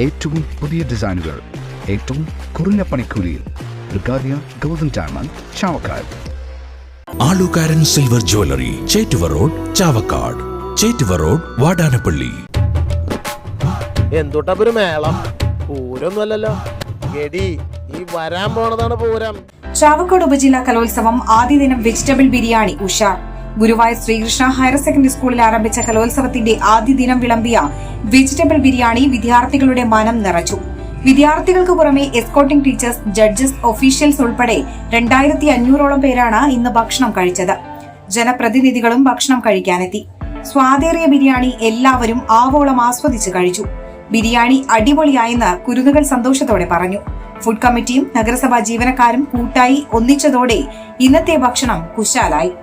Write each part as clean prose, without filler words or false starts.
ഏറ്റവും പുതിയ ഡിസൈനുകൾ ഏറ്റവും കുറഞ്ഞ പണിക്കൂലിയിൽ ബ്രിഗാദിയ golden diamond Chavakkad. Alukkaran silver jewellery, Chettuva road, Chavakkad. Chettuva road, Vadanappally. എന്തുട്ടൊരു മേളം, പൂരൊന്നുമല്ലല്ലോ ഗഡി, ഈ വരാൻ പോണതാണ് പൂരം. ചാവക്കാട് ഉപജില്ലാ കലോത്സവം ആദ്യ ദിനം വെജിറ്റബിൾ ബിരിയാണി ഉഷാർ. ഗുരുവായൂർ ശ്രീകൃഷ്ണ ഹയർ സെക്കൻഡറി സ്കൂളിൽ ആരംഭിച്ച കലോത്സവത്തിന്റെ ആദ്യ ദിനം വിളമ്പിയ വെജിറ്റബിൾ ബിരിയാണി വിദ്യാർത്ഥികളുടെ മനം നിറച്ചു. വിദ്യാർത്ഥികൾക്ക് പുറമെ എസ്കോർട്ടിംഗ് ടീച്ചേഴ്സ്, ജഡ്ജസ്, ഒഫീഷ്യൽസ് ഉൾപ്പെടെ 2500ഓളം പേരാണ് ഇന്ന് ഭക്ഷണം കഴിച്ചത്. ജനപ്രതിനിധികളും ഭക്ഷണം കഴിക്കാനെത്തി. സ്വാദേറിയ ബിരിയാണി എല്ലാവരും ആവോളം ആസ്വദിച്ച് കഴിച്ചു. ബിരിയാണി അടിപൊളിയായെന്ന് കുരുന്നുകൾ സന്തോഷത്തോടെ പറഞ്ഞു. ഫുഡ് കമ്മിറ്റിയും നഗരസഭാ ജീവനക്കാരും കൂട്ടായി ഒന്നിച്ചതോടെ ഇന്നത്തെ ഭക്ഷണം കുശാലായി.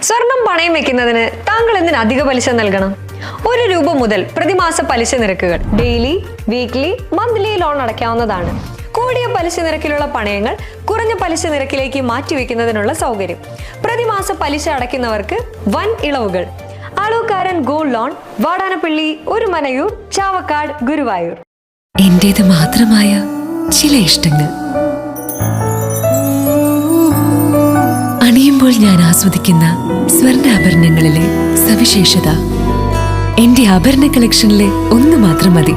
സ്വർണം പണയം വെക്കുന്നതിന് താങ്കൾ എന്തിന് അധിക പലിശ നൽകണം? 1 രൂപ മുതൽ പ്രതിമാസ പലിശ നിരക്കുകൾ ഡെയിലി, വീക്ക്ലി, മന്ത്ലി ലോൺ അടയ്ക്കാവുന്നതാണ്. കൂടിയ പലിശ നിരക്കിലുള്ള പണയങ്ങൾ കുറഞ്ഞ പലിശ നിരക്കിലേക്ക് മാറ്റിവെക്കുന്നതിനുള്ള സൗകര്യം. പ്രതിമാസ പലിശ അടയ്ക്കുന്നവർക്ക് വൻ ഇളവുകൾ. ആലുകാരൻ ഗോൾഡ് ലോൺ, വാടാനപ്പള്ളി, ഒരുമനയൂർ, ചാവക്കാട്, ഗുരുവായൂർ. എന്റേത് മാത്രമായ ചില ഇഷ്ടങ്ങൾ അണിയുമ്പോൾ ഞാൻ ആസ്വദിക്കുന്ന സ്വർണ്ണാഭരണങ്ങളിലെ സവിശേഷത. എന്റെ ആഭരണ കളക്ഷനിലെ ഒന്ന് മാത്രം മതി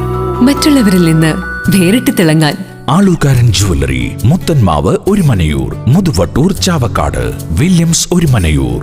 മറ്റുള്ളവരിൽ നിന്ന് വേറിട്ട് തിളങ്ങാൻ. ആലുകാരൻ ജ്വല്ലറി, മുത്തൻമാവ്, ഒരുമനയൂർ, മുതുവട്ടൂർ, ചാവക്കാട്, വില്യംസ്, ഒരുമനയൂർ.